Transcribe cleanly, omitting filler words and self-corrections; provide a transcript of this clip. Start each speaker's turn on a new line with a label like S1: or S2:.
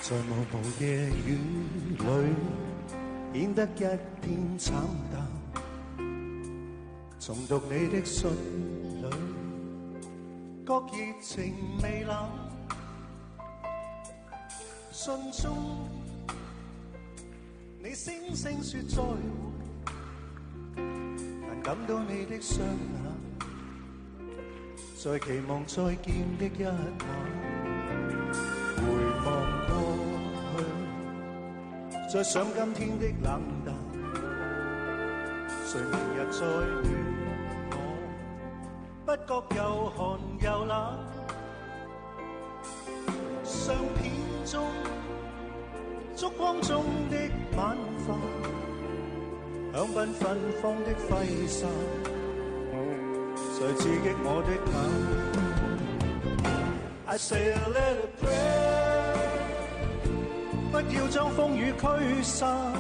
S1: 在茫茫夜雨裏顯得一片慘淡，重讀你的信裏覺熱情未冷，信中你聲聲說再會，但感到你的雙眼，在期望再見的一晚。回望過去，再想今天的冷淡，誰明日再戀我，不覺又寒又冷。相片中燭光中的晚飯，香檳芬芳的揮灑，在刺激我的眼。I say a little prayer， 不要將風雨驅散。